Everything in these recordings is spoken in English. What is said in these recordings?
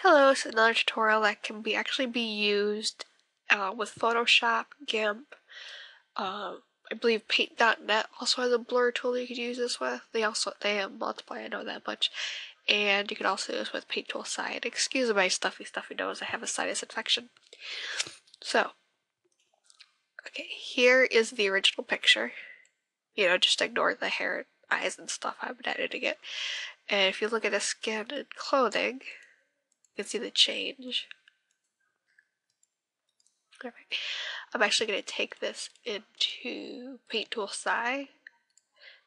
Hello, it's another tutorial that can actually be used with Photoshop, GIMP. I believe Paint.net also has a blur tool you could use this with. They have multiply, I know that much. And you can also use this with Paint Tool Side. Excuse my stuffy nose, I have a sinus infection. So, okay, here is the original picture. You know, just ignore the hair, eyes, and stuff. I'm editing it. And if you look at the skin and clothing, you can see the change. Alright. I'm actually going to take this into Paint Tool Side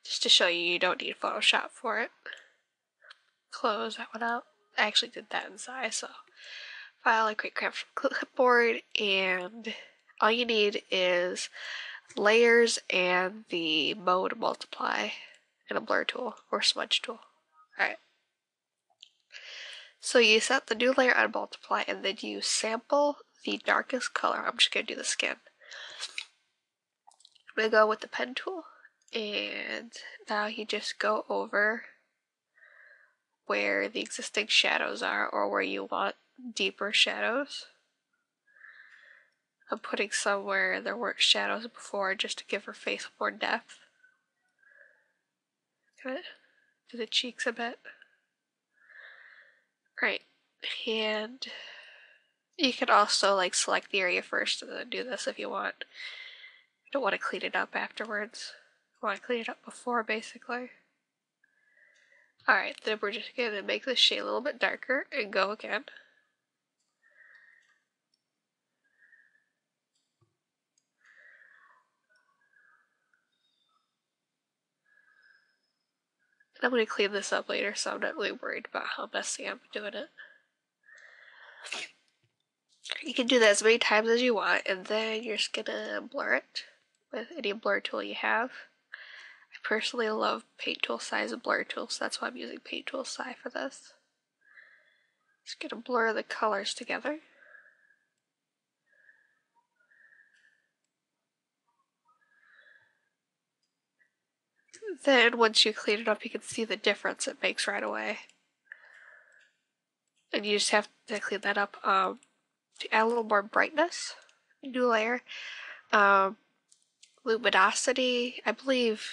just to show you don't need Photoshop for it. Close that one out. I actually did that inside, so file, I create craft from clipboard, and all you need is layers and the mode multiply and a blur tool or smudge tool. Alright. So you set the new layer on multiply and then you sample the darkest color. I'm just going to do the skin. I'm going to go with the pen tool, and now you just go over where the existing shadows are or where you want deeper shadows. I'm putting some where there weren't shadows before just to give her face more depth. Kind of do the cheeks a bit. Right, and you can also select the area first and then do this if you want. You don't want to clean it up afterwards. You want to clean it up before, basically. Alright, then we're just going to make this shade a little bit darker and go again. And I'm going to clean this up later, so I'm not really worried about how messy I'm doing it. You can do that as many times as you want, and then you're just going to blur it with any blur tool you have. I personally love Paint Tool Side as a blur tool, so that's why I'm using Paint Tool Side for this. Just going to blur the colors together. Then once you clean it up, you can see the difference it makes right away. And you just have to clean that up to add a little more brightness. New layer. Luminosity. I believe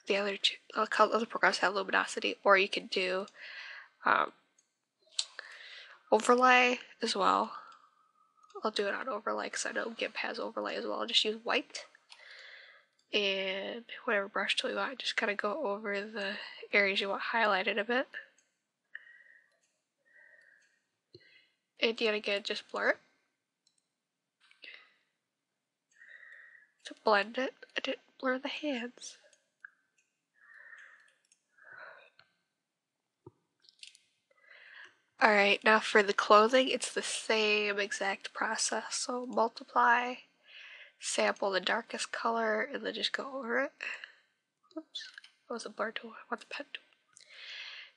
the other programs have luminosity, or you can do overlay as well. I'll do it on overlay because I know GIMP has overlay as well. I'll just use white and whatever brush tool you want. Just kind of go over the areas you want highlighted a bit. And yet again, just blur it. To blend it, I didn't blur the hands. Alright, now for the clothing, it's the same exact process. So multiply, sample the darkest color, and then just go over it. Oops, that was a blur tool. I want the pen tool.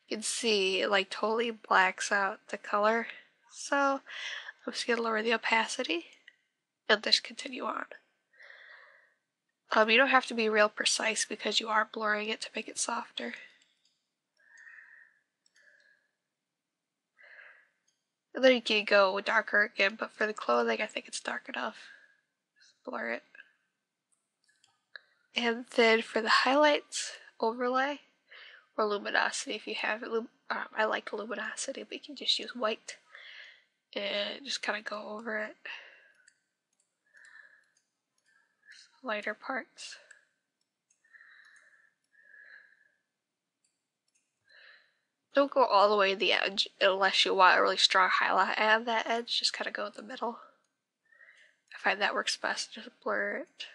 You can see it totally blacks out the color. So I'm just going to lower the opacity and just continue on. You don't have to be real precise because you are blurring it to make it softer. And then you can go darker again, but for the clothing, I think it's dark enough. Just blur it. And then for the highlights, overlay, or luminosity if you have it. I like luminosity, but you can just use white and just kind of go over it. Lighter parts. Don't go all the way to the edge unless you want a really strong highlight at that edge. Just kind of go in the middle. I find that works best. Just blur it.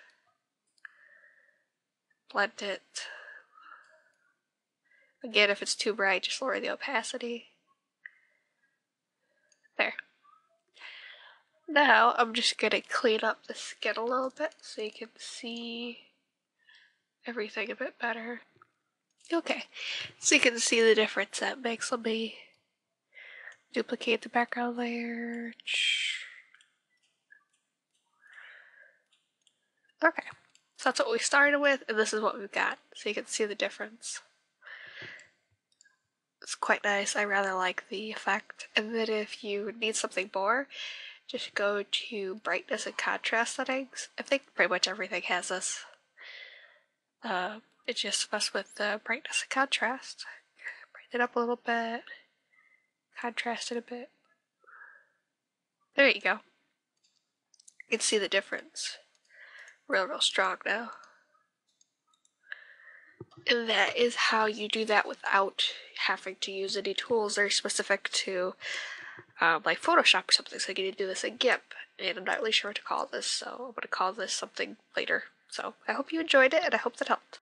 Blend it. Again, if it's too bright, just lower the opacity. There. Now, I'm just going to clean up the skin a little bit so you can see everything a bit better. Okay, so you can see the difference that makes. Let me duplicate the background layer. Okay, so that's what we started with, and this is what we've got, so you can see the difference. It's quite nice. I rather like the effect. And then if you need something more, just go to brightness and contrast settings. I think pretty much everything has this. It just mess with the brightness and contrast. Brighten it up a little bit. Contrast it a bit. There you go. You can see the difference. Real strong now. And that is how you do that without having to use any tools very specific to like Photoshop or something. So you need to do this in GIMP, and I'm not really sure what to call this, so I'm going to call this something later. So I hope you enjoyed it, and I hope that helped.